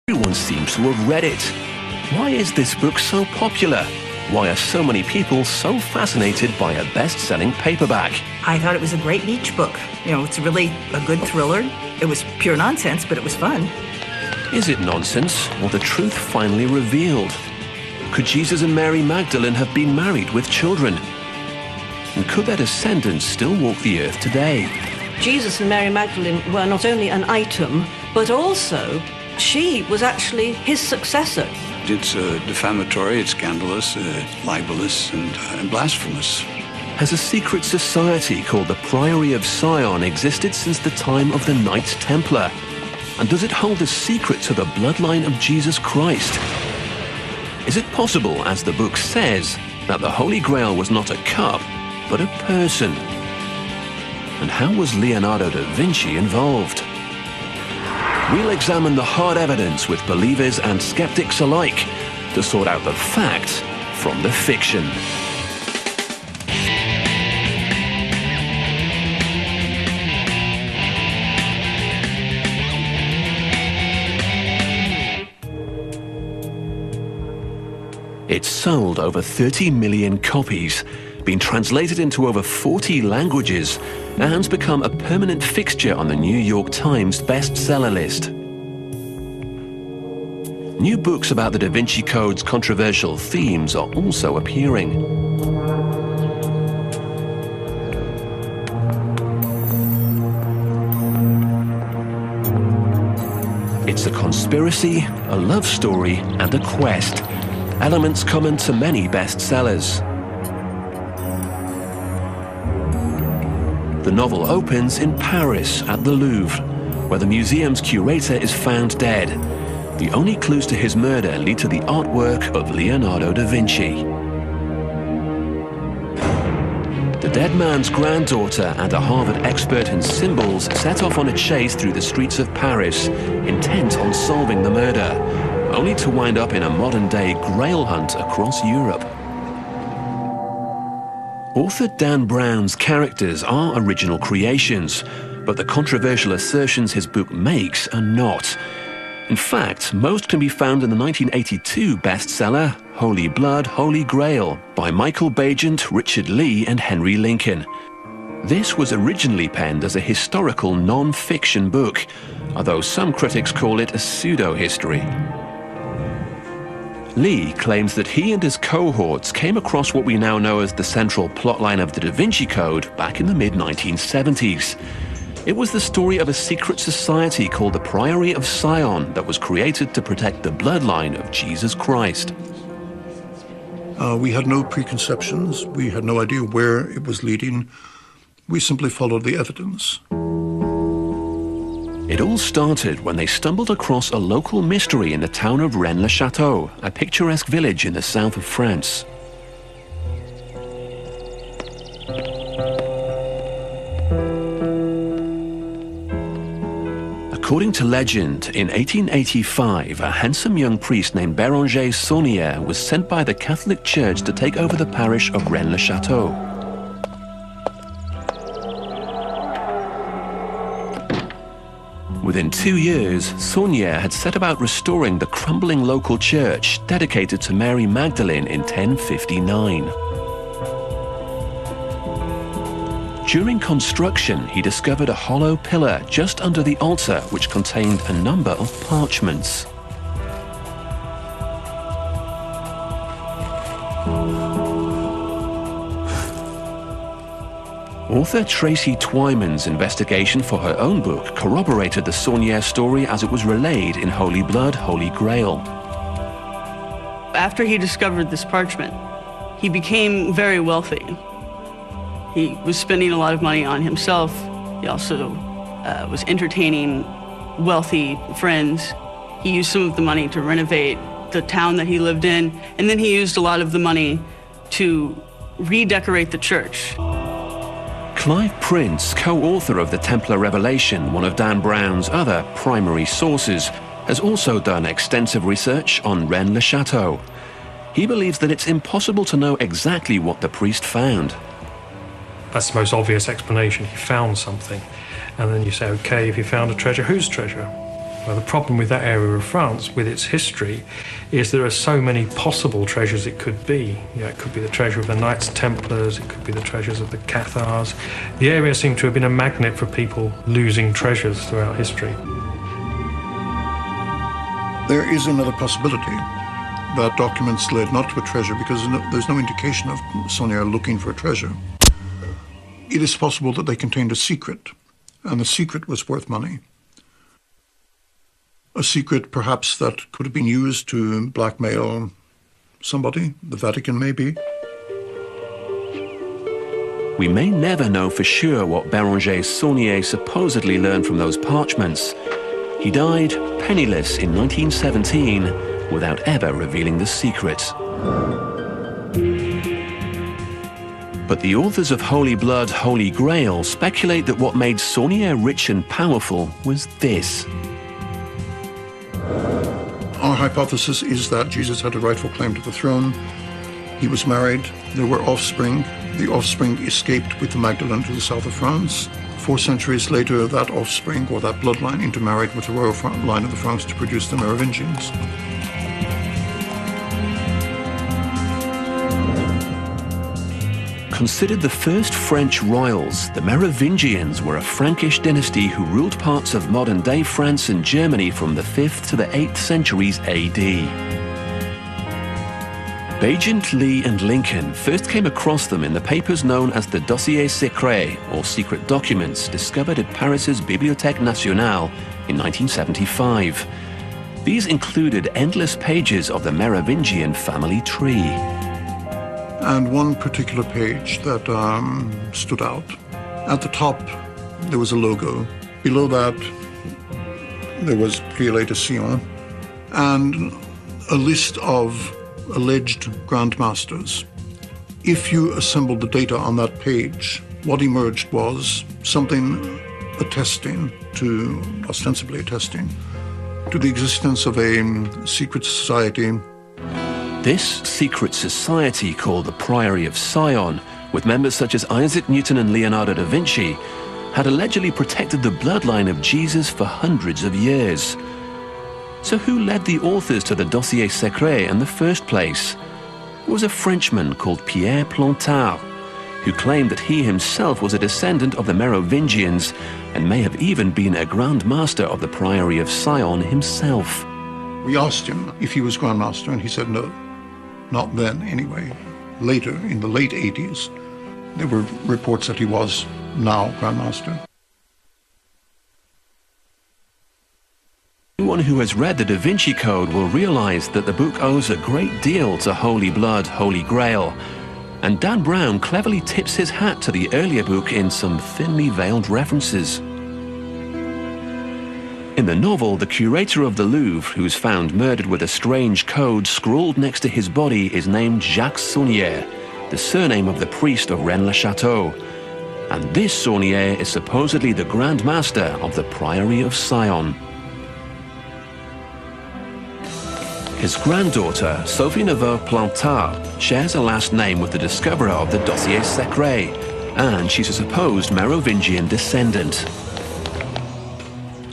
Everyone seems to have read it. Why is this book so popular? Why are so many people so fascinated by a best-selling paperback? I thought it was a great beach book. You know, it's really a good thriller. It was pure nonsense, but it was fun. Is it nonsense, or the truth finally revealed? Could Jesus and Mary Magdalene have been married with children? And could their descendants still walk the earth today? Jesus and Mary Magdalene were not only an item, but also she was actually his successor. It's defamatory, it's scandalous, libelous, and blasphemous. Has a secret society called the Priory of Sion existed since the time of the Knights Templar? And does it hold a secret to the bloodline of Jesus Christ? Is it possible, as the book says, that the Holy Grail was not a cup, but a person? And how was Leonardo da Vinci involved? We'll examine the hard evidence with believers and skeptics alike to sort out the fact from the fiction. It's sold over 30 million copies, been translated into over 40 languages, and become a permanent fixture on the New York Times bestseller list. New books about the Da Vinci Code's controversial themes are also appearing. It's a conspiracy, a love story, and a quest, elements common to many bestsellers. The novel opens in Paris at the Louvre, where the museum's curator is found dead. The only clues to his murder lead to the artwork of Leonardo da Vinci. The dead man's granddaughter and a Harvard expert in symbols set off on a chase through the streets of Paris, intent on solving the murder, only to wind up in a modern-day Grail hunt across Europe. Author Dan Brown's characters are original creations, but the controversial assertions his book makes are not. In fact, most can be found in the 1982 bestseller, Holy Blood, Holy Grail, by Michael Bagent, Richard Lee, and Henry Lincoln. This was originally penned as a historical non-fiction book, although some critics call it a pseudo-history. Lee claims that he and his cohorts came across what we now know as the central plotline of the Da Vinci Code back in the mid-1970s. It was the story of a secret society called the Priory of Sion that was created to protect the bloodline of Jesus Christ. We had no preconceptions. We had no idea where it was leading. We simply followed the evidence. It all started when they stumbled across a local mystery in the town of Rennes-le-Château, a picturesque village in the south of France. According to legend, in 1885, a handsome young priest named Béranger Saunière was sent by the Catholic Church to take over the parish of Rennes-le-Château. Within 2 years, Saunière had set about restoring the crumbling local church dedicated to Mary Magdalene in 1059. During construction, he discovered a hollow pillar just under the altar which contained a number of parchments. Author Tracy Twyman's investigation for her own book corroborated the Saunière story as it was relayed in Holy Blood, Holy Grail. After he discovered this parchment, he became very wealthy. He was spending a lot of money on himself. He also was entertaining wealthy friends. He used some of the money to renovate the town that he lived in, and then he used a lot of the money to redecorate the church. Clive Prince, co-author of The Templar Revelation, one of Dan Brown's other primary sources, has also done extensive research on Rennes-le-Château. He believes that it's impossible to know exactly what the priest found. That's the most obvious explanation. He found something. And then you say, okay, if he found a treasure, whose treasure? Well, the problem with that area of France, with its history, is there are so many possible treasures it could be. You know, it could be the treasure of the Knights Templars, it could be the treasures of the Cathars. The area seemed to have been a magnet for people losing treasures throughout history. There is another possibility that documents led not to a treasure because there's no indication of Saunière looking for a treasure. It is possible that they contained a secret, and the secret was worth money. A secret perhaps that could have been used to blackmail somebody, the Vatican maybe. We may never know for sure what Béranger Saunière supposedly learned from those parchments. He died penniless in 1917 without ever revealing the secret. But the authors of Holy Blood, Holy Grail speculate that what made Saunière rich and powerful was this. Our hypothesis is that Jesus had a rightful claim to the throne. He was married, there were offspring. The offspring escaped with the Magdalene to the south of France. 4 centuries later, that offspring, or that bloodline, intermarried with the royal line of the Franks to produce the Merovingians. Considered the first French royals, the Merovingians were a Frankish dynasty who ruled parts of modern-day France and Germany from the 5th to the 8th centuries AD. Bagent, Lee and Lincoln first came across them in the papers known as the Dossiers Secrets, or secret documents, discovered at Paris's Bibliothèque Nationale in 1975. These included endless pages of the Merovingian family tree. And one particular page that stood out. At the top, there was a logo. Below that, there was Prieuré de Sion, and a list of alleged grandmasters. If you assembled the data on that page, what emerged was something ostensibly attesting to the existence of a secret society. This secret society, called the Priory of Sion, with members such as Isaac Newton and Leonardo da Vinci, had allegedly protected the bloodline of Jesus for hundreds of years. So who led the authors to the Dossiers Secrets in the first place? It was a Frenchman called Pierre Plantard, who claimed that he himself was a descendant of the Merovingians and may have even been a Grand Master of the Priory of Sion himself. We asked him if he was Grand Master, and he said no. Not then, anyway. Later, in the late 80s, there were reports that he was now Grand Master. Anyone who has read the Da Vinci Code will realize that the book owes a great deal to Holy Blood, Holy Grail, and Dan Brown cleverly tips his hat to the earlier book in some thinly veiled references. In the novel, the curator of the Louvre, who's found murdered with a strange code scrawled next to his body, is named Jacques Saunière, the surname of the priest of Rennes-le-Château. And this Saunière is supposedly the Grand Master of the Priory of Sion. His granddaughter, Sophie Neveu-Plantard, shares a last name with the discoverer of the Dossiers Secrets, and she's a supposed Merovingian descendant.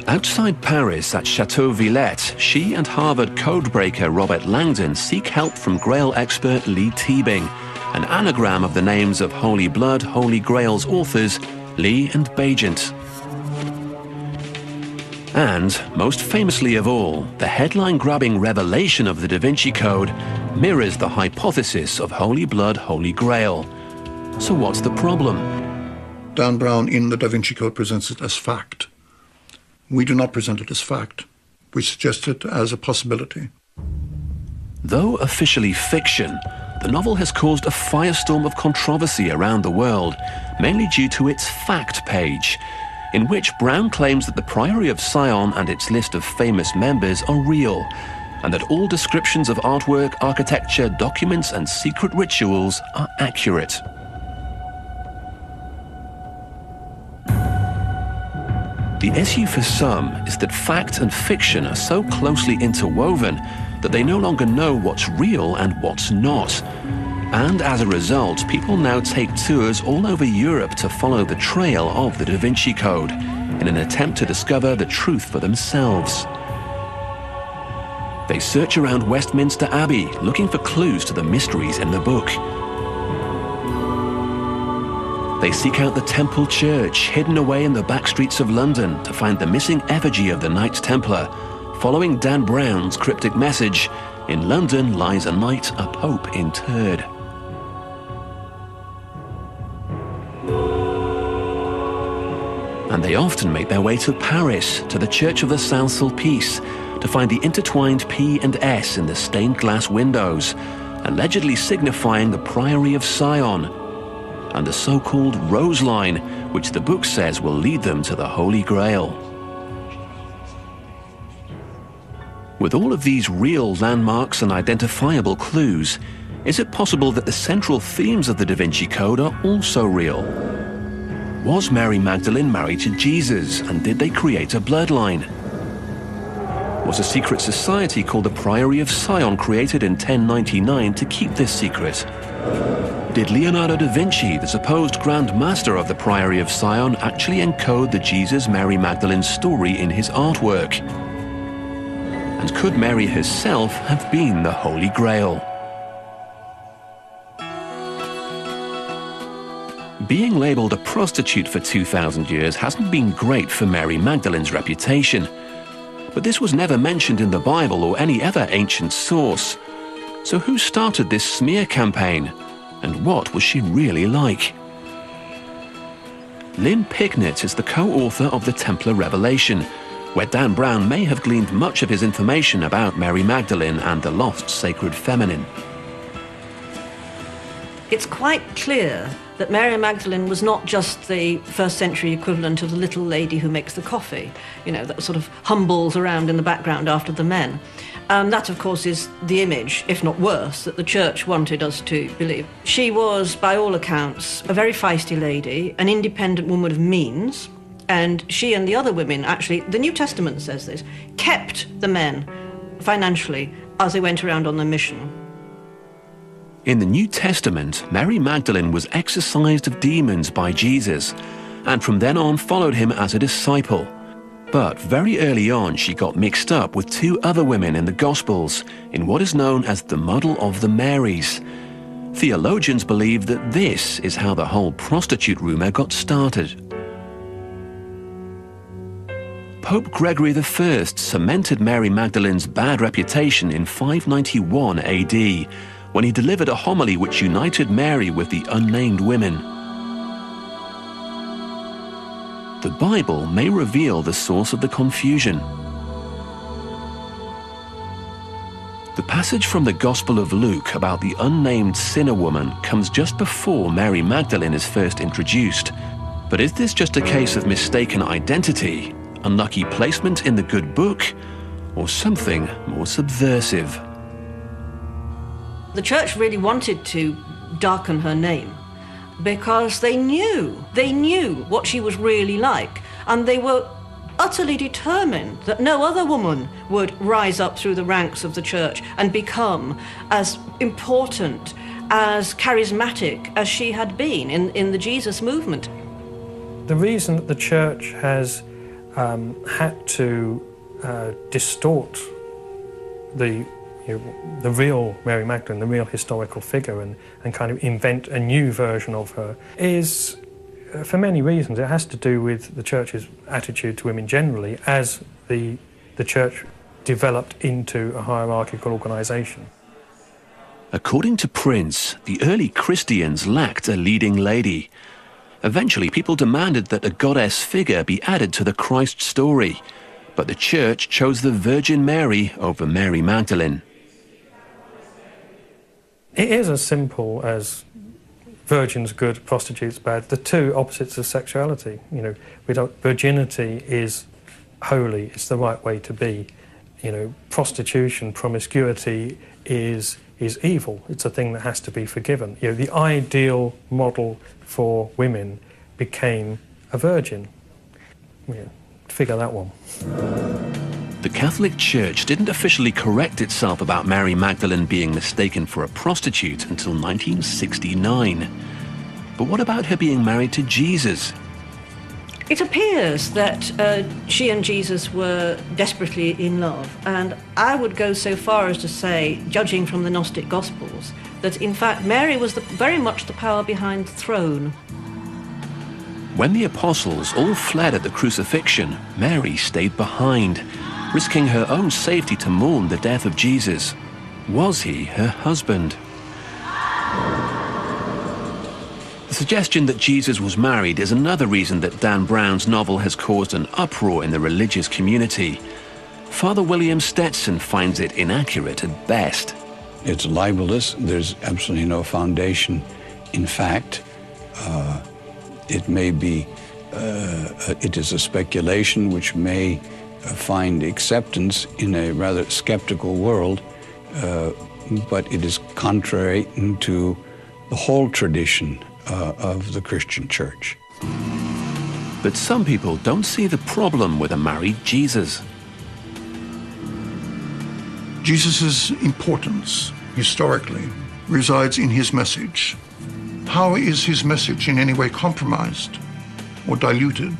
Outside Paris at Chateau Villette, she and Harvard codebreaker Robert Langdon seek help from Grail expert Lee Teabing, an anagram of the names of Holy Blood, Holy Grail's authors, Lee and Bagent. And, most famously of all, the headline-grabbing revelation of the Da Vinci Code mirrors the hypothesis of Holy Blood, Holy Grail. So what's the problem? Dan Brown in the Da Vinci Code presents it as fact. We do not present it as fact. We suggest it as a possibility. Though officially fiction, the novel has caused a firestorm of controversy around the world, mainly due to its fact page, in which Brown claims that the Priory of Sion and its list of famous members are real, and that all descriptions of artwork, architecture, documents, and secret rituals are accurate. The issue for some is that fact and fiction are so closely interwoven that they no longer know what's real and what's not. And as a result, people now take tours all over Europe to follow the trail of the Da Vinci Code, in an attempt to discover the truth for themselves. They search around Westminster Abbey, looking for clues to the mysteries in the book. They seek out the Temple Church, hidden away in the back streets of London, to find the missing effigy of the Knights Templar, following Dan Brown's cryptic message, "In London lies a knight, a pope interred." And they often make their way to Paris, to the Church of the Saint-Sulpice, to find the intertwined P and S in the stained glass windows, allegedly signifying the Priory of Sion, and the so-called Rose Line, which the book says will lead them to the Holy Grail. With all of these real landmarks and identifiable clues, is it possible that the central themes of the Da Vinci Code are also real? Was Mary Magdalene married to Jesus, and did they create a bloodline? Was a secret society called the Priory of Sion created in 1099 to keep this secret? Did Leonardo da Vinci, the supposed Grand Master of the Priory of Sion, actually encode the Jesus-Mary Magdalene story in his artwork? And could Mary herself have been the Holy Grail? Being labelled a prostitute for 2,000 years hasn't been great for Mary Magdalene's reputation. But this was never mentioned in the Bible or any other ancient source. So who started this smear campaign? And what was she really like? Lynn Picknett is the co-author of The Templar Revelation, where Dan Brown may have gleaned much of his information about Mary Magdalene and the lost sacred feminine. It's quite clear that Mary Magdalene was not just the first century equivalent of the little lady who makes the coffee, you know, that sort of humbles around in the background after the men. That, of course, is the image, if not worse, that the church wanted us to believe. She was, by all accounts, a very feisty lady, an independent woman of means, and she and the other women, actually, the New Testament says this, kept the men financially as they went around on their mission. In the New Testament, Mary Magdalene was exorcised of demons by Jesus, and from then on followed him as a disciple. But very early on, she got mixed up with two other women in the Gospels, in what is known as the Muddle of the Marys. Theologians believe that this is how the whole prostitute rumor got started. Pope Gregory I cemented Mary Magdalene's bad reputation in 591 AD, when he delivered a homily which united Mary with the unnamed women. The Bible may reveal the source of the confusion. The passage from the Gospel of Luke about the unnamed sinner woman comes just before Mary Magdalene is first introduced. But is this just a case of mistaken identity, unlucky placement in the good book, or something more subversive? The church really wanted to darken her name because they knew what she was really like, and they were utterly determined that no other woman would rise up through the ranks of the church and become as important, as charismatic as she had been in the Jesus movement. The reason that the church has had to distort the real Mary Magdalene, the real historical figure, and kind of invent a new version of her is, for many reasons, it has to do with the church's attitude to women generally as the church developed into a hierarchical organisation. According to Prince, the early Christians lacked a leading lady. Eventually, people demanded that a goddess figure be added to the Christ story, but the church chose the Virgin Mary over Mary Magdalene. It is as simple as virgins good, prostitutes bad, the two opposites of sexuality. You know, virginity is holy, it's the right way to be. You know, prostitution, promiscuity is evil. It's a thing that has to be forgiven. You know, the ideal model for women became a virgin. Yeah, figure that one. The Catholic Church didn't officially correct itself about Mary Magdalene being mistaken for a prostitute until 1969. But what about her being married to Jesus? It appears that she and Jesus were desperately in love, and I would go so far as to say, judging from the Gnostic Gospels, that in fact Mary was very much the power behind the throne. When the apostles all fled at the crucifixion, Mary stayed behind, risking her own safety to mourn the death of Jesus. Was he her husband? The suggestion that Jesus was married is another reason that Dan Brown's novel has caused an uproar in the religious community. Father William Stetson finds it inaccurate at best. It's libelous. There's absolutely no foundation in fact. It may be, it is a speculation which may find acceptance in a rather skeptical world, but it is contrary to the whole tradition of the Christian Church. But some people don't see the problem with a married Jesus. Jesus' importance, historically, resides in his message. How is his message in any way compromised or diluted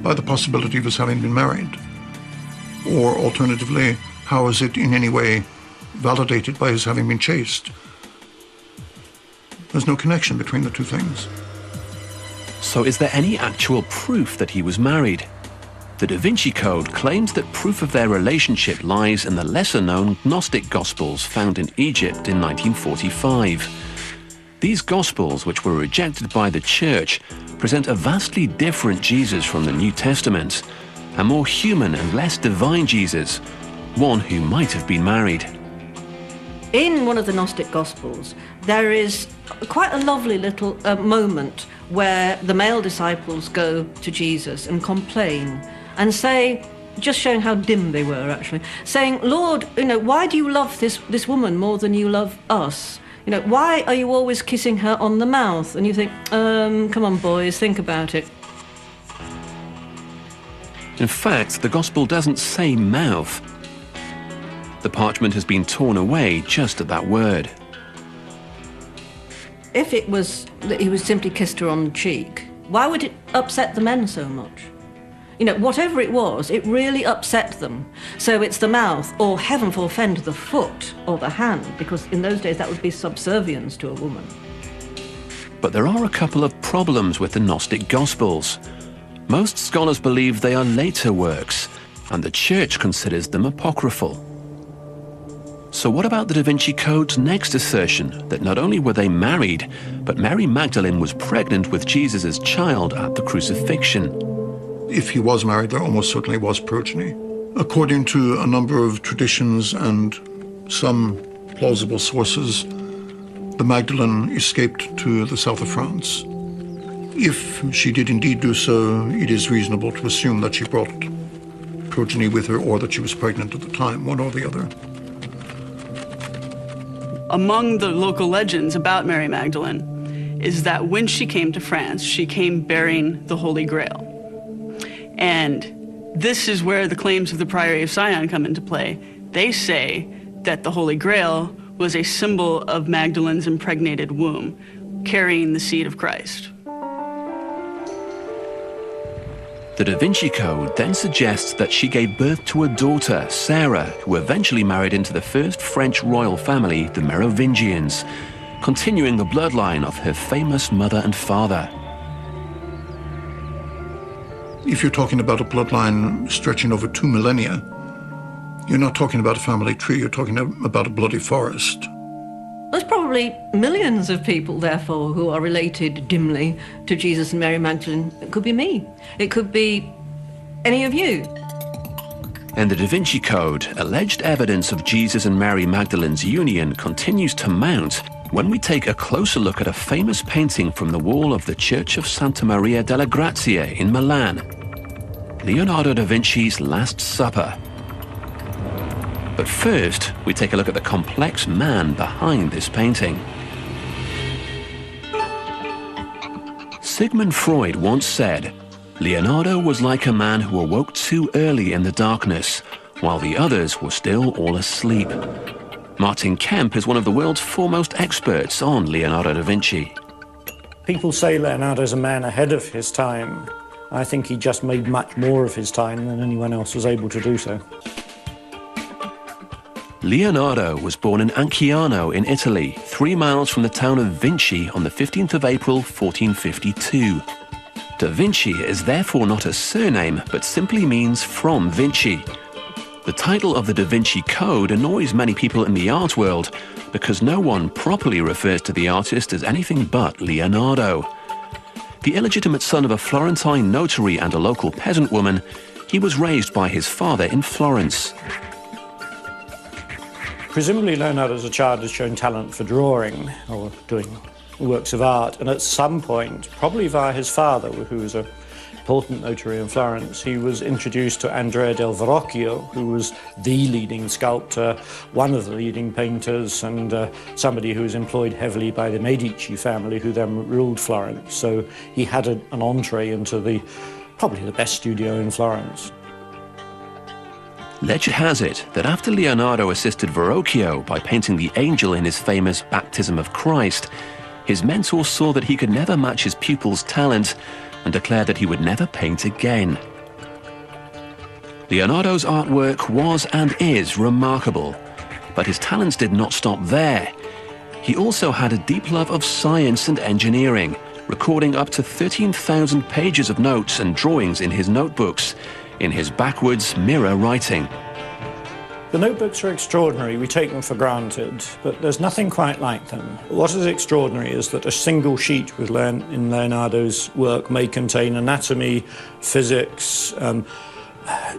by the possibility of his having been married? Or alternatively, how is it in any way validated by his having been chaste? There's no connection between the two things. So is there any actual proof that he was married? The Da Vinci Code claims that proof of their relationship lies in the lesser-known Gnostic Gospels found in Egypt in 1945. These Gospels, which were rejected by the Church, present a vastly different Jesus from the New Testament, a more human and less divine Jesus, one who might have been married. In one of the Gnostic Gospels, there is quite a lovely little moment where the male disciples go to Jesus and complain and say, just showing how dim they were actually, saying, Lord, why do you love this woman more than you love us? Why are you always kissing her on the mouth? And you think, come on boys, think about it. In fact, the Gospel doesn't say mouth. The parchment has been torn away just at that word. If it was that he was simply kissed her on the cheek, why would it upset the men so much? Whatever it was, it really upset them. So it's the mouth, or heaven forfend, the foot or the hand, because in those days that would be subservience to a woman. But there are a couple of problems with the Gnostic Gospels. Most scholars believe they are later works, and the Church considers them apocryphal. So what about the Da Vinci Code's next assertion that not only were they married, but Mary Magdalene was pregnant with Jesus' child at the crucifixion? If he was married, there almost certainly was progeny. According to a number of traditions and some plausible sources, the Magdalene escaped to the south of France. If she did indeed do so, it is reasonable to assume that she brought progeny with her, or that she was pregnant at the time, one or the other. Among the local legends about Mary Magdalene is that when she came to France, she came bearing the Holy Grail. And this is where the claims of the Priory of Sion come into play. They say that the Holy Grail was a symbol of Magdalene's impregnated womb, carrying the seed of Christ. The Da Vinci Code then suggests that she gave birth to a daughter, Sarah, who eventually married into the first French royal family, the Merovingians, continuing the bloodline of her famous mother and father. If you're talking about a bloodline stretching over 2 millennia, you're not talking about a family tree, you're talking about a bloody forest. There's probably millions of people, therefore, who are related dimly to Jesus and Mary Magdalene. It could be me. It could be any of you. In the Da Vinci Code, alleged evidence of Jesus and Mary Magdalene's union continues to mount when we take a closer look at a famous painting from the wall of the Church of Santa Maria delle Grazie in Milan, Leonardo da Vinci's Last Supper. But first, we take a look at the complex man behind this painting. Sigmund Freud once said, Leonardo was like a man who awoke too early in the darkness, while the others were still all asleep. Martin Kemp is one of the world's foremost experts on Leonardo da Vinci. People say Leonardo's a man ahead of his time, I think he just made much more of his time than anyone else was able to do so. Leonardo was born in Anciano in Italy, 3 miles from the town of Vinci on the 15th of April 1452. Da Vinci is therefore not a surname, but simply means from Vinci. The title of the Da Vinci Code annoys many people in the art world because no one properly refers to the artist as anything but Leonardo. The illegitimate son of a Florentine notary and a local peasant woman, he was raised by his father in Florence. Presumably Leonardo as a child has shown talent for drawing or doing works of art, and at some point, probably via his father, who was an important notary in Florence, he was introduced to Andrea del Verrocchio, who was the leading sculptor, one of the leading painters, and somebody who was employed heavily by the Medici family, who then ruled Florence. So he had an entree into probably the best studio in Florence. Legend has it that after Leonardo assisted Verrocchio by painting the angel in his famous Baptism of Christ, his mentor saw that he could never match his pupil's talent and declared that he would never paint again. Leonardo's artwork was and is remarkable, but his talents did not stop there. He also had a deep love of science and engineering, recording up to 13,000 pages of notes and drawings in his notebooks, in his backwards mirror writing. The notebooks are extraordinary, we take them for granted, but there's nothing quite like them. What is extraordinary is that a single sheet in Leonardo's work may contain anatomy, physics,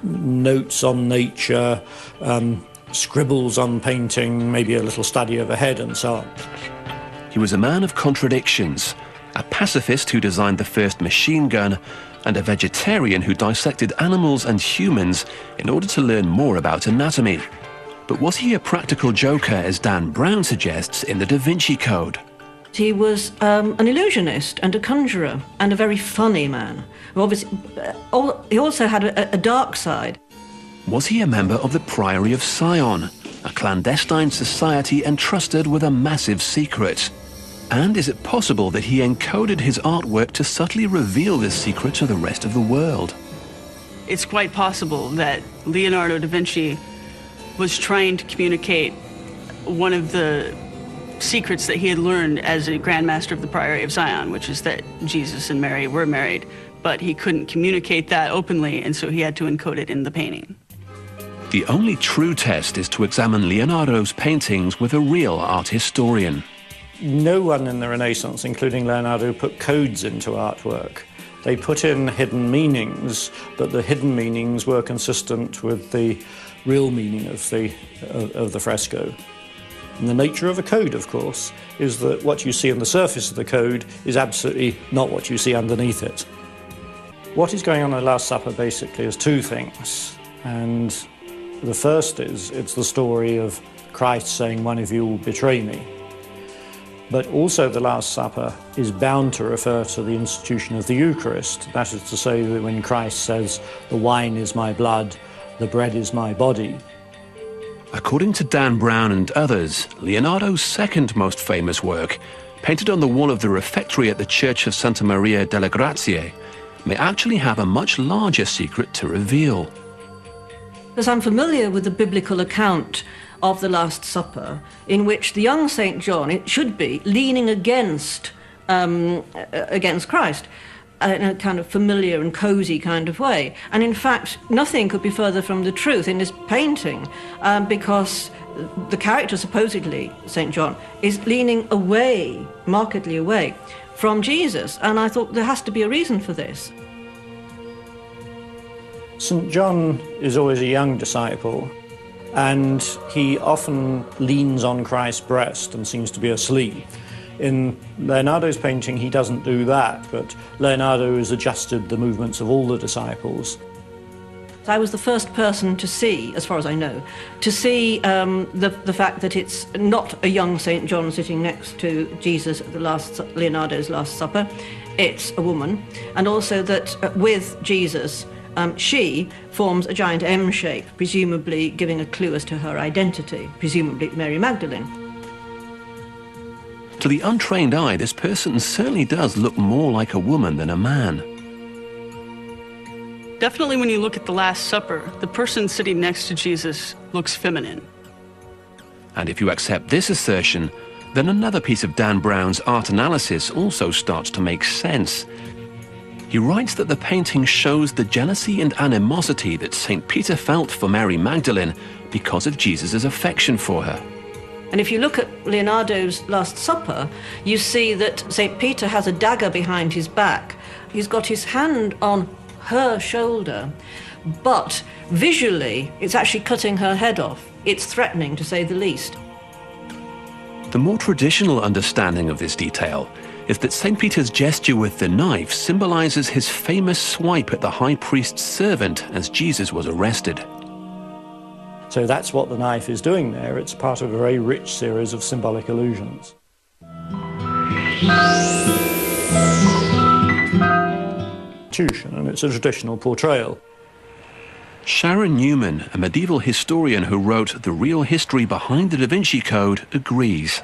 notes on nature, scribbles on painting, maybe a little study of a head and so on. He was a man of contradictions, a pacifist who designed the first machine gun, and a vegetarian who dissected animals and humans in order to learn more about anatomy. But was he a practical joker, as Dan Brown suggests in the Da Vinci Code? He was an illusionist and a conjurer and a very funny man. Obviously, he also had a dark side. Was he a member of the Priory of Sion, a clandestine society entrusted with a massive secret? And is it possible that he encoded his artwork to subtly reveal this secret to the rest of the world? It's quite possible that Leonardo da Vinci was trying to communicate one of the secrets that he had learned as a Grand Master of the Priory of Sion, which is that Jesus and Mary were married, but he couldn't communicate that openly, and so he had to encode it in the painting. The only true test is to examine Leonardo's paintings with a real art historian. No one in the Renaissance, including Leonardo, put codes into artwork. They put in hidden meanings, but the hidden meanings were consistent with the real meaning of the fresco. And the nature of a code, of course, is that what you see on the surface of the code is absolutely not what you see underneath it. What is going on in the Last Supper basically is two things. And the first is, it's the story of Christ saying, "One of you will betray me." But also the Last Supper is bound to refer to the institution of the Eucharist. That is to say that when Christ says, "The wine is my blood, the bread is my body." According to Dan Brown and others, Leonardo's second most famous work, painted on the wall of the refectory at the Church of Santa Maria delle Grazie, may actually have a much larger secret to reveal. Because I'm familiar with the biblical account of the Last Supper, in which the young St. John, it should be, leaning against Christ in a kind of familiar and cozy kind of way. And in fact, nothing could be further from the truth in this painting, because the character, supposedly St. John, is leaning away, markedly away, from Jesus. And I thought there has to be a reason for this. St. John is always a young disciple, and he often leans on Christ's breast and seems to be asleep. In Leonardo's painting, he doesn't do that, but Leonardo has adjusted the movements of all the disciples. I was the first person to see, as far as I know, to see the fact that it's not a young St. John sitting next to Jesus at Leonardo's Last Supper, it's a woman, and also that with Jesus, she forms a giant M shape, presumably giving a clue as to her identity, presumably Mary Magdalene. To the untrained eye, this person certainly does look more like a woman than a man. Definitely when you look at the Last Supper, the person sitting next to Jesus looks feminine. And if you accept this assertion, then another piece of Dan Brown's art analysis also starts to make sense. He writes that the painting shows the jealousy and animosity that St. Peter felt for Mary Magdalene because of Jesus' affection for her. And if you look at Leonardo's Last Supper, you see that St. Peter has a dagger behind his back. He's got his hand on her shoulder, but visually it's actually cutting her head off. It's threatening, to say the least. The more traditional understanding of this detail is that St. Peter's gesture with the knife symbolizes his famous swipe at the high priest's servant as Jesus was arrested. So that's what the knife is doing there. It's part of a very rich series of symbolic allusions. And it's a traditional portrayal. Sharon Newman, a medieval historian who wrote The Real History Behind the Da Vinci Code, agrees.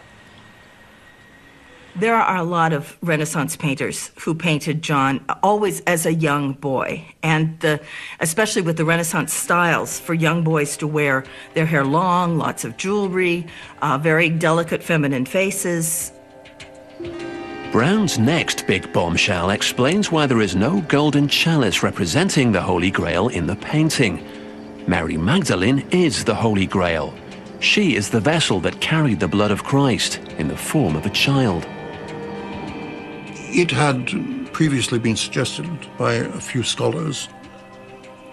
There are a lot of Renaissance painters who painted John always as a young boy, and especially with the Renaissance styles for young boys to wear their hair long, lots of jewelry, very delicate feminine faces. Brown's next big bombshell explains why there is no golden chalice representing the Holy Grail in the painting. Mary Magdalene is the Holy Grail. She is the vessel that carried the blood of Christ in the form of a child. It had previously been suggested by a few scholars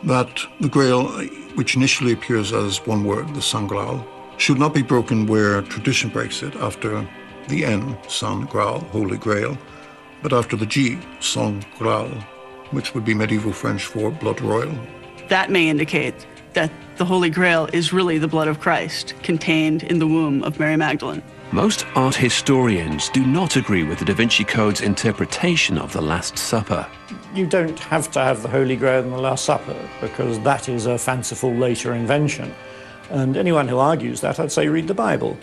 that the Grail, which initially appears as one word, the San Graal, should not be broken where tradition breaks it after the N, San Graal, Holy Grail, but after the G, Sang Graal, which would be medieval French for blood royal. That may indicate that the Holy Grail is really the blood of Christ contained in the womb of Mary Magdalene. Most art historians do not agree with the Da Vinci Code's interpretation of the Last Supper. You don't have to have the Holy Grail in the Last Supper, because that is a fanciful later invention. And anyone who argues that, I'd say read the Bible,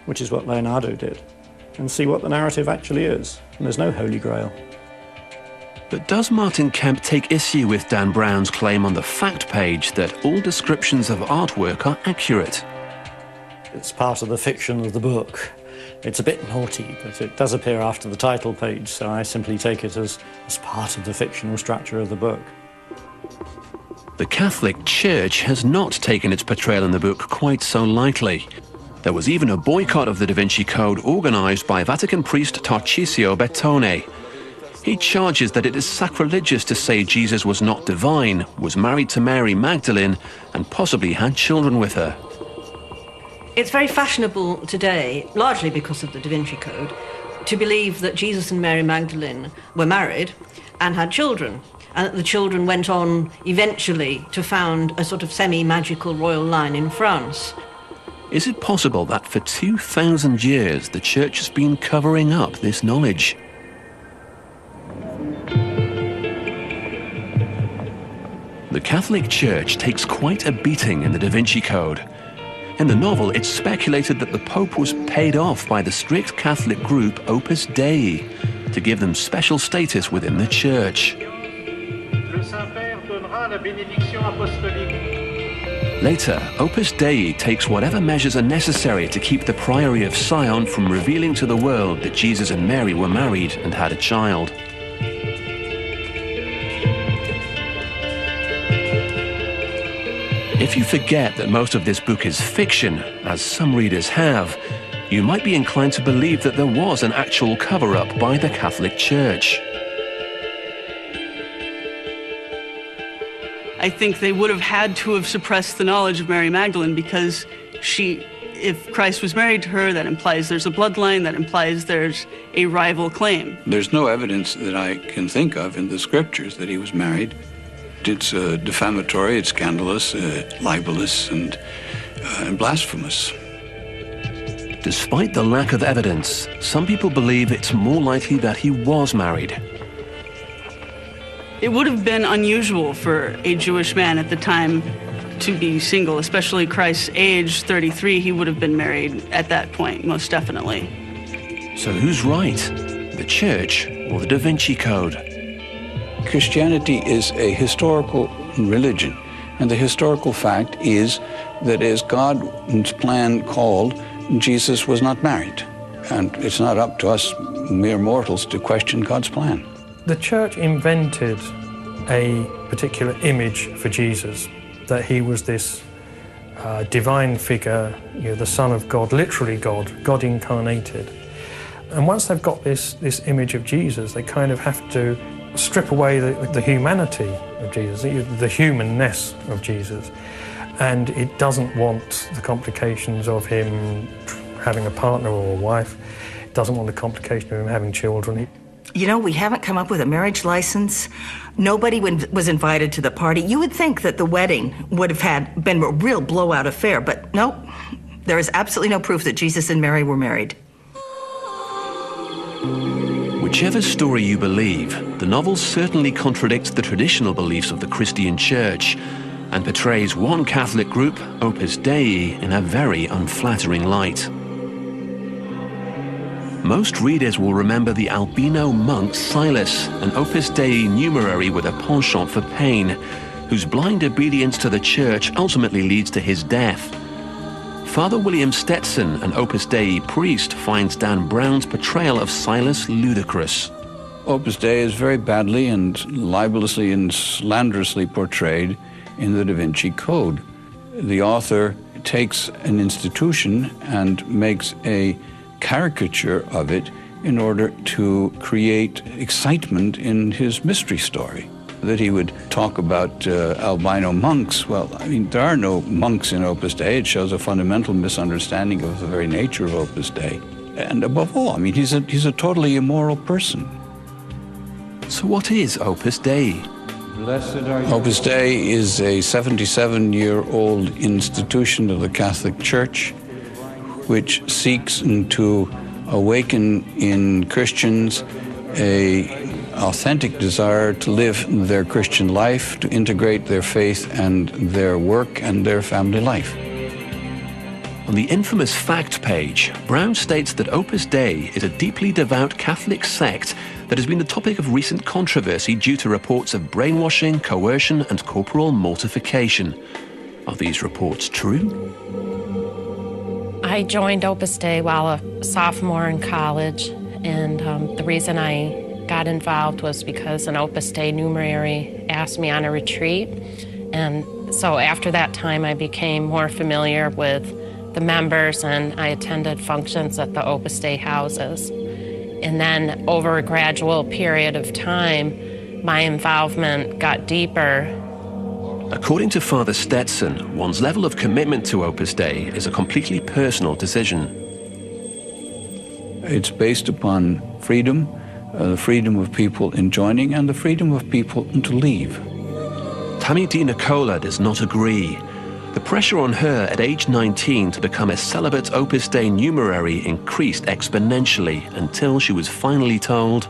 which is what Leonardo did, and see what the narrative actually is. And there's no Holy Grail. But does Martin Kemp take issue with Dan Brown's claim on the fact page that all descriptions of artwork are accurate? It's part of the fiction of the book. It's a bit naughty, but it does appear after the title page, so I simply take it as part of the fictional structure of the book. The Catholic Church has not taken its portrayal in the book quite so lightly. There was even a boycott of the Da Vinci Code organized by Vatican priest Tarcisio Bettone. He charges that it is sacrilegious to say Jesus was not divine, was married to Mary Magdalene, and possibly had children with her. It's very fashionable today, largely because of the Da Vinci Code, to believe that Jesus and Mary Magdalene were married and had children, and that the children went on eventually to found a sort of semi-magical royal line in France. Is it possible that for 2,000 years the Church has been covering up this knowledge? The Catholic Church takes quite a beating in the Da Vinci Code. In the novel, it's speculated that the Pope was paid off by the strict Catholic group Opus Dei to give them special status within the Church. Later, Opus Dei takes whatever measures are necessary to keep the Priory of Sion from revealing to the world that Jesus and Mary were married and had a child. If you forget that most of this book is fiction, as some readers have, you might be inclined to believe that there was an actual cover-up by the Catholic Church. I think they would have had to have suppressed the knowledge of Mary Magdalene because if Christ was married to her, that implies there's a bloodline, that implies there's a rival claim. There's no evidence that I can think of in the scriptures that he was married. It's defamatory, it's scandalous, libelous, and blasphemous. Despite the lack of evidence, some people believe it's more likely that he was married. It would have been unusual for a Jewish man at the time to be single, especially Christ's age, 33. He would have been married at that point, most definitely. So who's right? The Church or the Da Vinci Code? Christianity is a historical religion, and the historical fact is that as God's plan called, Jesus was not married. And it's not up to us mere mortals to question God's plan. The church invented a particular image for Jesus, that he was this divine figure, the Son of God, literally God incarnated. And once they've got this image of Jesus, they kind of have to strip away the humanity of Jesus, the humanness of Jesus. And it doesn't want the complications of him having a partner or a wife. It doesn't want the complication of him having children. You know, we haven't come up with a marriage license. Nobody was invited to the party. You would think that the wedding would have been a real blowout affair, but nope. There is absolutely no proof that Jesus and Mary were married. Whichever story you believe, the novel certainly contradicts the traditional beliefs of the Christian Church and portrays one Catholic group, Opus Dei, in a very unflattering light. Most readers will remember the albino monk Silas, an Opus Dei numerary with a penchant for pain, whose blind obedience to the Church ultimately leads to his death. Father William Stetson, an Opus Dei priest, finds Dan Brown's portrayal of Silas ludicrous. Opus Dei is very badly and libelously and slanderously portrayed in the Da Vinci Code. The author takes an institution and makes a caricature of it in order to create excitement in his mystery story. That he would talk about albino monks. Well, I mean, there are no monks in Opus Dei. It shows a fundamental misunderstanding of the very nature of Opus Dei. And above all, I mean, he's a totally immoral person. So what is Opus Dei? Opus Dei is a 77-year-old institution of the Catholic Church which seeks to awaken in Christians an authentic desire to live their Christian life, to integrate their faith and their work and their family life. On the infamous fact page, Brown states that Opus Dei is a deeply devout Catholic sect that has been the topic of recent controversy due to reports of brainwashing, coercion, and corporal mortification. Are these reports true? I joined Opus Dei while a sophomore in college, and the reason I got involved was because an Opus Dei numerary asked me on a retreat, and so after that time I became more familiar with the members, and I attended functions at the Opus Dei houses. And then over a gradual period of time, my involvement got deeper. According to Father Stetson, one's level of commitment to Opus Dei is a completely personal decision. It's based upon freedom, the freedom of people in joining and the freedom of people to leave. Tammy Di Nicola does not agree. The pressure on her at age 19 to become a celibate Opus Dei numerary increased exponentially until she was finally told,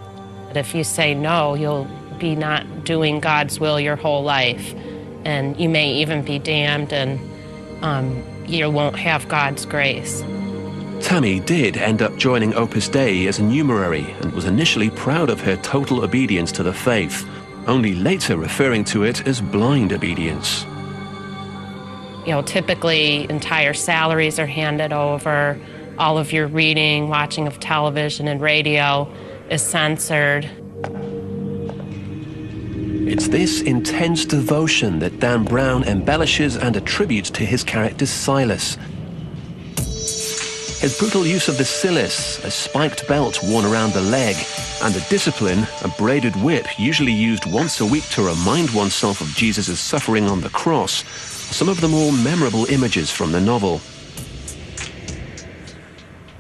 if you say no, you'll be not doing God's will your whole life, and you may even be damned, and you won't have God's grace. Tammy did end up joining Opus Dei as a numerary and was initially proud of her total obedience to the faith, only later referring to it as blind obedience. You know, typically entire salaries are handed over, all of your reading, watching of television and radio is censored. It's this intense devotion that Dan Brown embellishes and attributes to his character Silas. His brutal use of the cilice, a spiked belt worn around the leg, and the discipline, a braided whip usually used once a week to remind oneself of Jesus' suffering on the cross, are some of the more memorable images from the novel.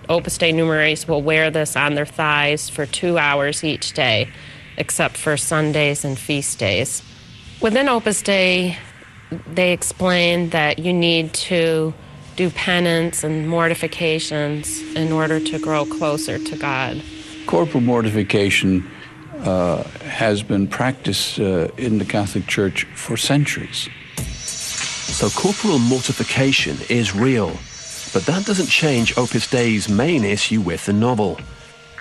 Opus Dei numeraries will wear this on their thighs for 2 hours each day, except for Sundays and feast days. Within Opus Dei, they explain that you need to do penance and mortifications in order to grow closer to God. Corporal mortification has been practiced in the Catholic Church for centuries. So corporal mortification is real, but that doesn't change Opus Dei's main issue with the novel.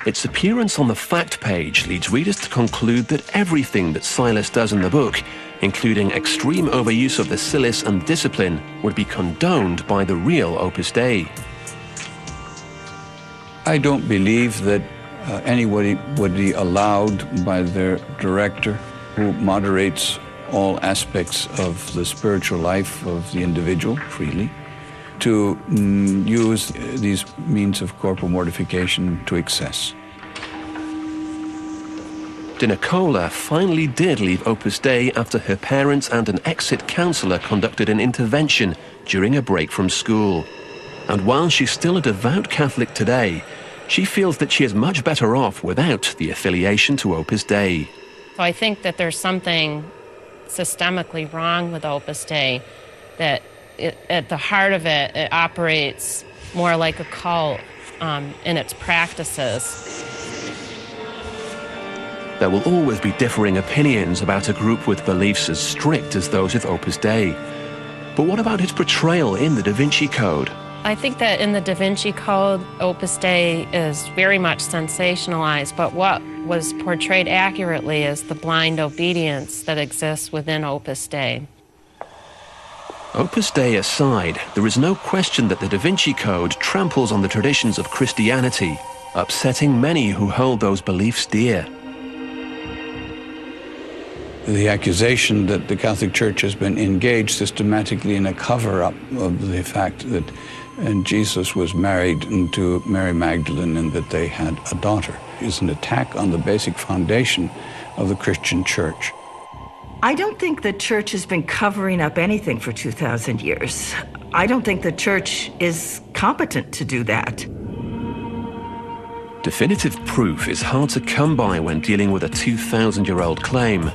Its appearance on the fact page leads readers to conclude that everything that Silas does in the book, including extreme overuse of the Silis and discipline, would be condoned by the real Opus Dei. I don't believe that anybody would be allowed by their director, who moderates all aspects of the spiritual life of the individual freely, to use these means of corporal mortification to excess. De Nicola finally did leave Opus Dei after her parents and an exit counselor conducted an intervention during a break from school. And while she's still a devout Catholic today, she feels that she is much better off without the affiliation to Opus Dei. So I think that there's something systemically wrong with Opus Dei, that at the heart of it, it operates more like a cult in its practices. There will always be differing opinions about a group with beliefs as strict as those of Opus Dei. But what about its portrayal in the Da Vinci Code? I think that in the Da Vinci Code, Opus Dei is very much sensationalized, but what was portrayed accurately is the blind obedience that exists within Opus Dei. Opus Dei aside, there is no question that the Da Vinci Code tramples on the traditions of Christianity, upsetting many who hold those beliefs dear. The accusation that the Catholic Church has been engaged systematically in a cover-up of the fact that Jesus was married to Mary Magdalene and that they had a daughter is an attack on the basic foundation of the Christian Church. I don't think the Church has been covering up anything for 2,000 years. I don't think the Church is competent to do that. Definitive proof is hard to come by when dealing with a 2,000-year-old claim.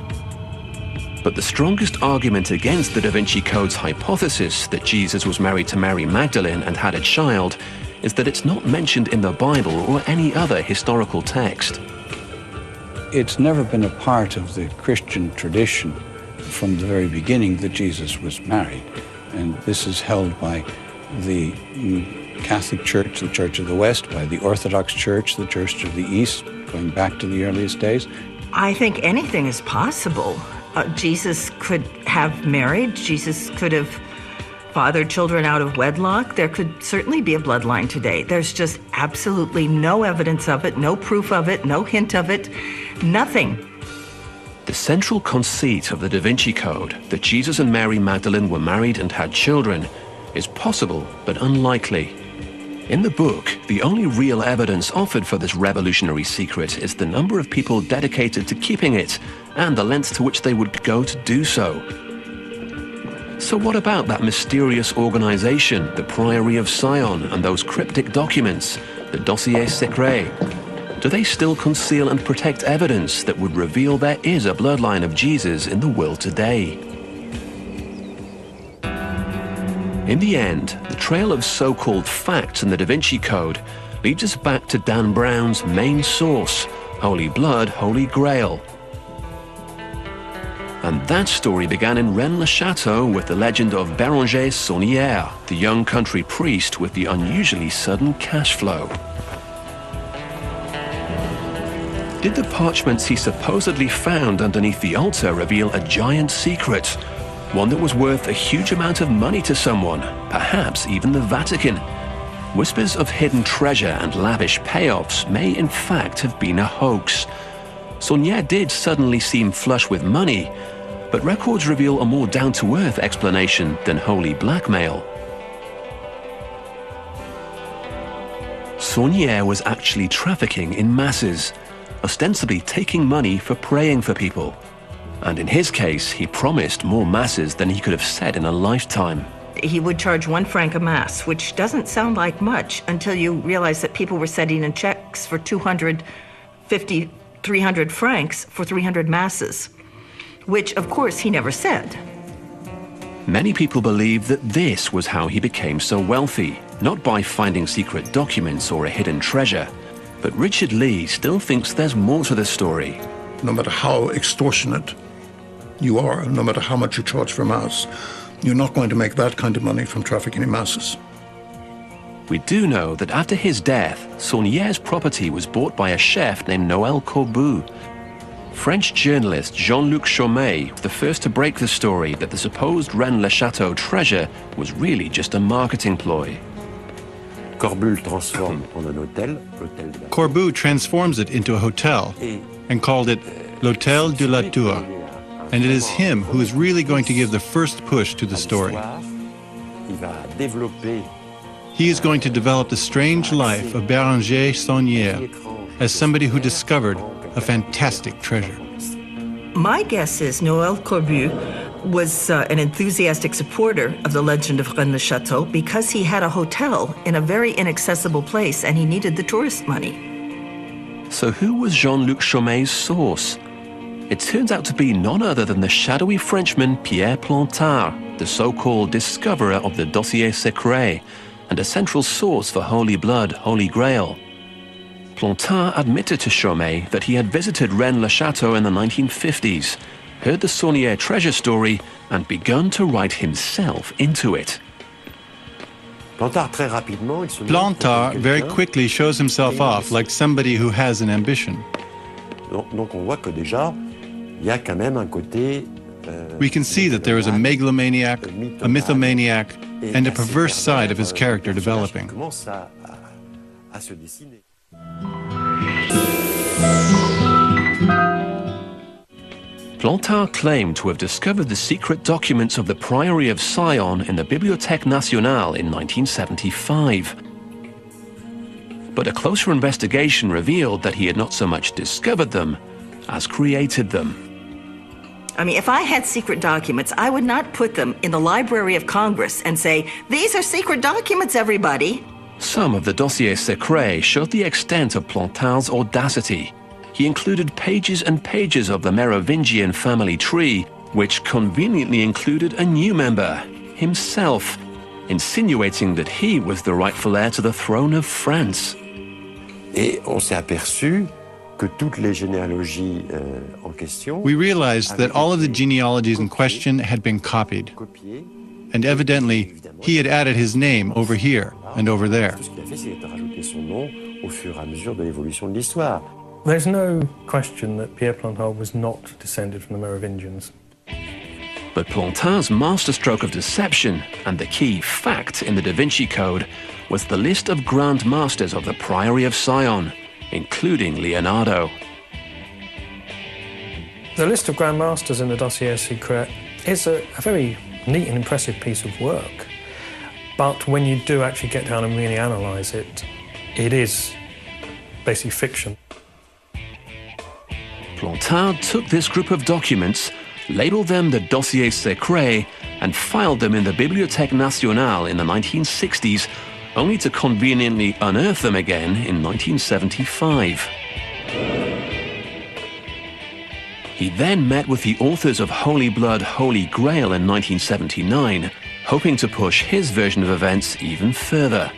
But the strongest argument against the Da Vinci Code's hypothesis that Jesus was married to Mary Magdalene and had a child is that it's not mentioned in the Bible or any other historical text. It's never been a part of the Christian tradition from the very beginning that Jesus was married. And this is held by the Catholic Church, the Church of the West, by the Orthodox Church, the Church of the East, going back to the earliest days. I think anything is possible. Jesus could have married. Jesus could have fathered children out of wedlock. There could certainly be a bloodline today. There's just absolutely no evidence of it, no proof of it, no hint of it, nothing. The central conceit of the Da Vinci Code, that Jesus and Mary Magdalene were married and had children, is possible but unlikely. In the book, the only real evidence offered for this revolutionary secret is the number of people dedicated to keeping it and the lengths to which they would go to do so. So what about that mysterious organization, the Priory of Sion, and those cryptic documents, the Dossier Secret? Do they still conceal and protect evidence that would reveal there is a bloodline of Jesus in the world today? In the end, the trail of so-called facts in the Da Vinci Code leads us back to Dan Brown's main source, Holy Blood, Holy Grail. And that story began in Rennes-le-Château with the legend of Béranger Saunière, the young country priest with the unusually sudden cash flow. Did the parchments he supposedly found underneath the altar reveal a giant secret? One that was worth a huge amount of money to someone, perhaps even the Vatican. Whispers of hidden treasure and lavish payoffs may in fact have been a hoax. Saunière did suddenly seem flush with money, but records reveal a more down-to-earth explanation than holy blackmail. Saunière was actually trafficking in masses, ostensibly taking money for praying for people. And in his case, he promised more masses than he could have said in a lifetime. He would charge 1 franc a mass, which doesn't sound like much until you realize that people were sending in checks for 250, 300 francs for 300 masses, which, of course, he never said. Many people believe that this was how he became so wealthy, not by finding secret documents or a hidden treasure. But Richard Lee still thinks there's more to the story. No matter how extortionate you are, no matter how much you charge for mass, you're not going to make that kind of money from trafficking in masses. We do know that after his death, Saulnier's property was bought by a chef named Noël Corbu. French journalist Jean-Luc Chaumet was the first to break the story that the supposed Rennes-le-Château treasure was really just a marketing ploy. Corbu transforms it into a hotel and called it l'Hôtel de la Tour, and it is him who is really going to give the first push to the story. He is going to develop the strange life of Béranger Saulnier as somebody who discovered a fantastic treasure. My guess is Noël Corbu was an enthusiastic supporter of the legend of Rennes-le-Château because he had a hotel in a very inaccessible place and he needed the tourist money. So who was Jean-Luc Chaumet's source? It turns out to be none other than the shadowy Frenchman Pierre Plantard, the so-called discoverer of the dossier secret and a central source for Holy Blood, Holy Grail. Plantard admitted to Chaumet that he had visited Rennes-le-Château in the 1950s, heard the Saulnier treasure story, and begun to write himself into it. Plantard very quickly shows himself off like somebody who has an ambition. We can see that there is a megalomaniac, a mythomaniac, and a perverse side of his character developing. Plantard claimed to have discovered the secret documents of the Priory of Sion in the Bibliothèque Nationale in 1975. But a closer investigation revealed that he had not so much discovered them as created them. I mean, if I had secret documents, I would not put them in the Library of Congress and say, these are secret documents, everybody. Some of the dossier secret showed the extent of Plantard's audacity. He included pages and pages of the Merovingian family tree, which conveniently included a new member, himself, insinuating that he was the rightful heir to the throne of France. We realized that all of the genealogies in question had been copied, and evidently he had added his name over here and over there. There's no question that Pierre Plantard was not descended from the Merovingians. But Plantard's masterstroke of deception and the key fact in the Da Vinci Code was the list of Grand Masters of the Priory of Sion, including Leonardo. The list of Grand Masters in the Dossier Secret is a very neat and impressive piece of work. But when you do actually get down and really analyse it, it is basically fiction. Plantard took this group of documents, labelled them the Dossier Secret, and filed them in the Bibliothèque Nationale in the 1960s, only to conveniently unearth them again in 1975. He then met with the authors of Holy Blood, Holy Grail in 1979, hoping to push his version of events even further.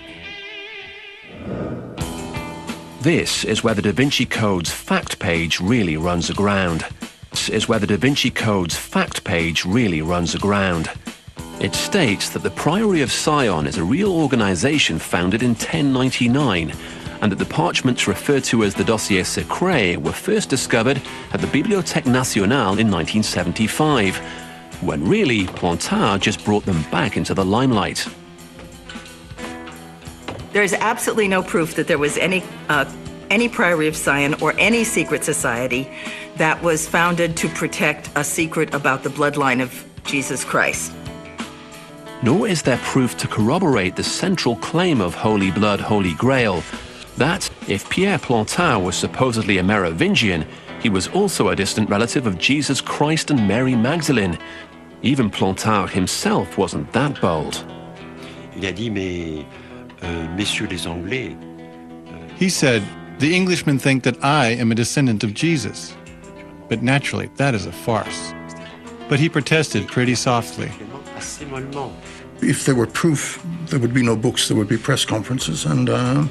This is where the Da Vinci Code's fact page really runs aground. It states that the Priory of Sion is a real organization founded in 1099, and that the parchments referred to as the Dossier Secret were first discovered at the Bibliothèque Nationale in 1975, when really Plantard just brought them back into the limelight. There is absolutely no proof that there was any Priory of Sion or any secret society that was founded to protect a secret about the bloodline of Jesus Christ. Nor is there proof to corroborate the central claim of Holy Blood, Holy Grail, that if Pierre Plantard was supposedly a Merovingian, he was also a distant relative of Jesus Christ and Mary Magdalene. Even Plantard himself wasn't that bold. He said, "The Englishmen think that I am a descendant of Jesus." But naturally, that is a farce. But he protested pretty softly. If there were proof, there would be no books, there would be press conferences, and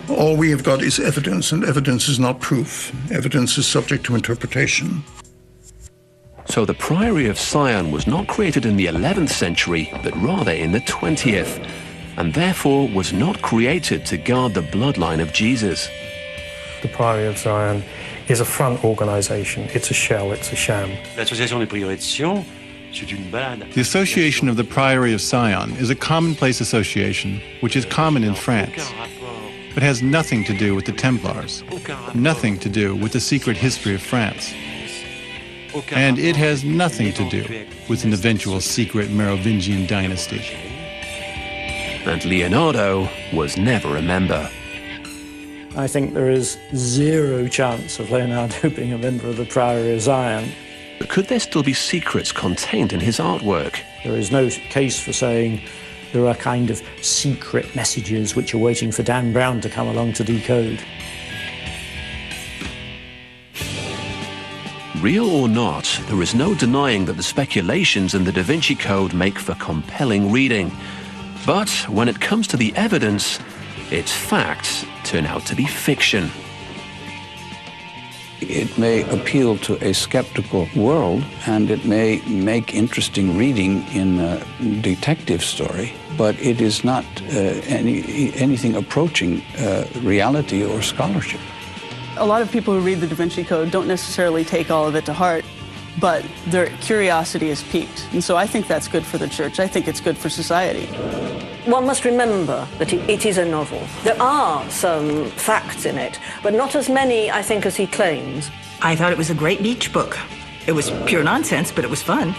all we have got is evidence, and evidence is not proof. Evidence is subject to interpretation. So the Priory of Sion was not created in the 11th century, but rather in the 20th. and therefore was not created to guard the bloodline of Jesus. The Priory of Zion is a front organisation. It's a shell, it's a sham. L'Association des Prieurés de Sion, c'est une balade. The Association of the Priory of Sion is a commonplace association which is common in France, but has nothing to do with the Templars, nothing to do with the secret history of France. And it has nothing to do with an eventual secret Merovingian dynasty. And Leonardo was never a member. I think there is zero chance of Leonardo being a member of the Priory of Zion. But could there still be secrets contained in his artwork? There is no case for saying there are kind of secret messages which are waiting for Dan Brown to come along to decode. Real or not, there is no denying that the speculations in the Da Vinci Code make for compelling reading. But when it comes to the evidence, its facts turn out to be fiction. It may appeal to a skeptical world, and it may make interesting reading in a detective story, but it is not anything approaching reality or scholarship. A lot of people who read the Da Vinci Code don't necessarily take all of it to heart, but their curiosity is piqued. And so I think that's good for the church. I think it's good for society. One must remember that it is a novel. There are some facts in it, but not as many, I think, as he claims. I thought it was a great beach book. It was pure nonsense, but it was fun.